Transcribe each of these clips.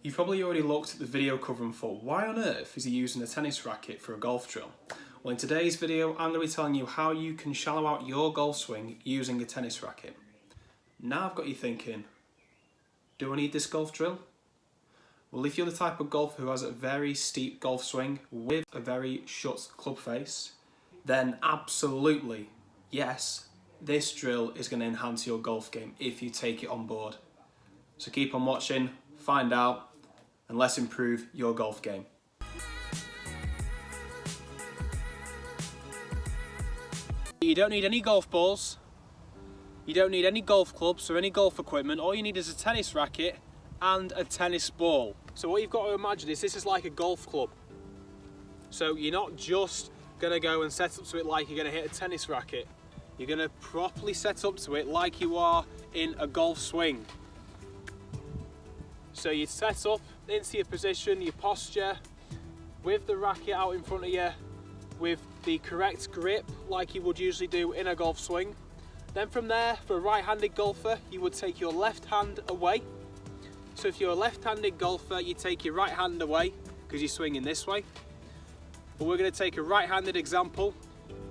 You've probably already looked at the video cover and thought, why on earth is he using a tennis racket for a golf drill? Well, in today's video, I'm going to be telling you how you can shallow out your golf swing using a tennis racket. Now I've got you thinking, do I need this golf drill? Well, if you're the type of golfer who has a very steep golf swing with a very short club face, then absolutely, yes, this drill is going to enhance your golf game if you take it on board. So keep on watching, find out, and let's improve your golf game. You don't need any golf balls, you don't need any golf clubs or any golf equipment. All you need is a tennis racket and a tennis ball. So what you've got to imagine is this is like a golf club. So you're not just going to go and set up to it like you're going to hit a tennis racket. You're going to properly set up to it like you are in a golf swing. So you set up into your position, your posture, with the racket out in front of you, with the correct grip like you would usually do in a golf swing. Then from there, for a right-handed golfer, you would take your left hand away. So if you're a left-handed golfer, you take your right hand away because you're swinging this way. But we're going to take a right-handed example.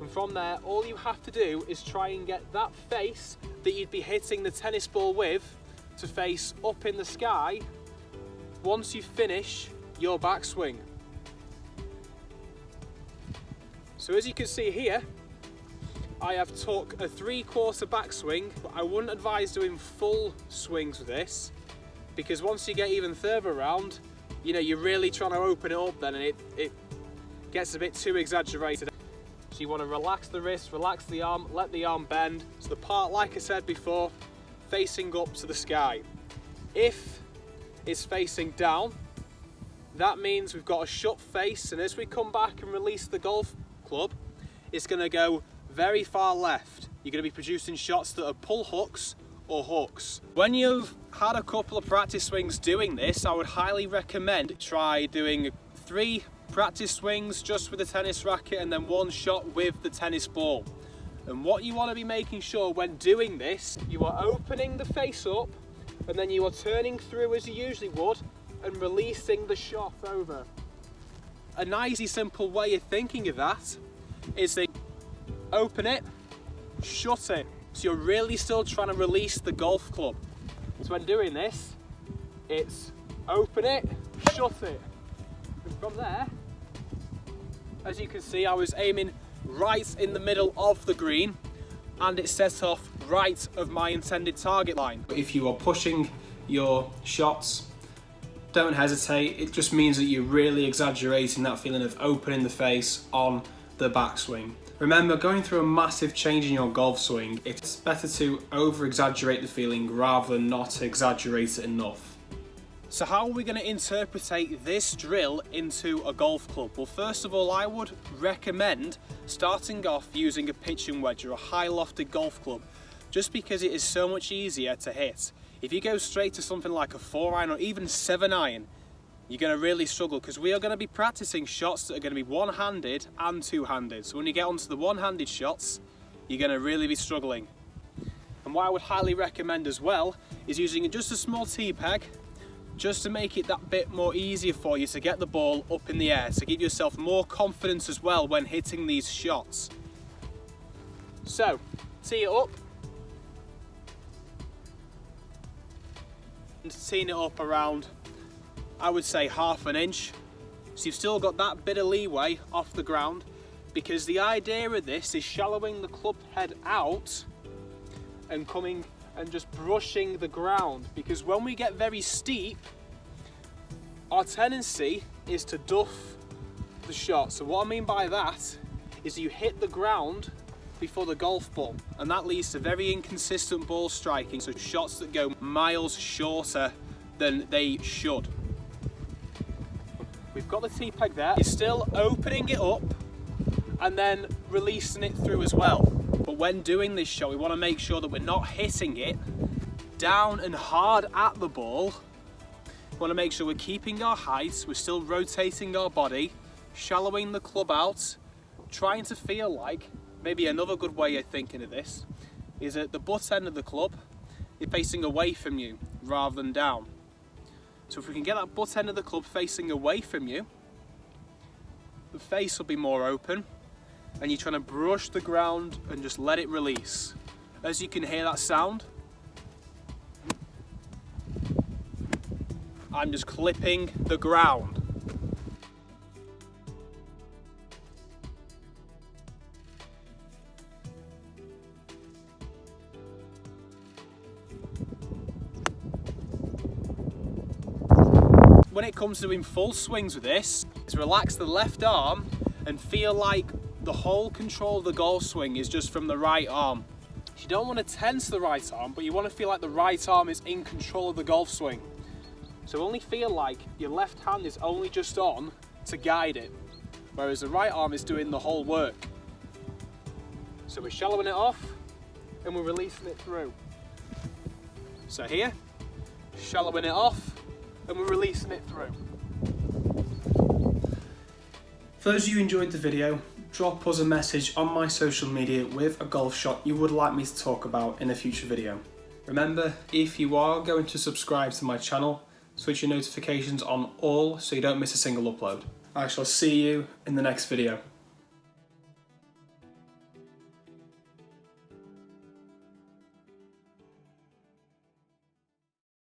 And from there, all you have to do is try and get that face that you'd be hitting the tennis ball with to face up in the sky once you finish your backswing. So as you can see here, I have took a 3/4 backswing, but I wouldn't advise doing full swings with this because once you get even further around, you know, you're really trying to open it up then and it gets a bit too exaggerated. So you want to relax the wrist, relax the arm, let the arm bend. So the part, like I said before, facing up to the sky. If it's facing down, that means we've got a shut face, and as we come back and release the golf club, it's going to go very far left. You're going to be producing shots that are pull hooks or hooks. When you've had a couple of practice swings doing this, I would highly recommend try doing 3 practice swings just with the tennis racket and then 1 shot with the tennis ball. And what you want to be making sure when doing this, you are opening the face up and then you are turning through as you usually would and releasing the shot over. A nice simple way of thinking of that is to open it, shut it. So you're really still trying to release the golf club. So when doing this, it's open it, shut it. And from there, as you can see, I was aiming right in the middle of the green and it set off right of my intended target line. If you are pushing your shots, don't hesitate. It just means that you're really exaggerating that feeling of opening the face on the backswing. Remember, going through a massive change in your golf swing, it's better to over-exaggerate the feeling rather than not exaggerate it enough. So how are we going to interpretate this drill into a golf club? Well, first of all, I would recommend starting off using a pitching wedge or a high lofted golf club, just because it is so much easier to hit. If you go straight to something like a 4-iron or even 7-iron, you're going to really struggle because we are going to be practicing shots that are going to be one-handed and two-handed. So when you get onto the one-handed shots, you're going to really be struggling. And what I would highly recommend as well is using just a small tee peg, just to make it that bit more easier for you to get the ball up in the air, to give yourself more confidence as well when hitting these shots. So, tee it up, and teeing it up around, I would say 1/2 inch. So you've still got that bit of leeway off the ground, because the idea of this is shallowing the club head out and coming and just brushing the ground, because when we get very steep, our tendency is to duff the shot. So what I mean by that is you hit the ground before the golf ball, and that leads to very inconsistent ball striking, so shots that go miles shorter than they should. We've got the tee peg there. You're still opening it up and then releasing it through as well. But when doing this shot, we want to make sure that we're not hitting it down and hard at the ball. We want to make sure we're keeping our height, we're still rotating our body, shallowing the club out, trying to feel like, maybe another good way of thinking of this, is that the butt end of the club is facing away from you rather than down. So if we can get that butt end of the club facing away from you, the face will be more open, and you're trying to brush the ground and just let it release. As you can hear that sound, I'm just clipping the ground. When it comes to doing full swings with this, is relax the left arm and feel like the whole control of the golf swing is just from the right arm. You don't want to tense the right arm, but you want to feel like the right arm is in control of the golf swing. So only feel like your left hand is only just on to guide it, whereas the right arm is doing the whole work. So we're shallowing it off and we're releasing it through. So here, shallowing it off and we're releasing it through. For those of you who enjoyed the video, drop us a message on my social media with a golf shot you would like me to talk about in a future video. Remember, if you are going to subscribe to my channel, switch your notifications on all so you don't miss a single upload. I shall see you in the next video.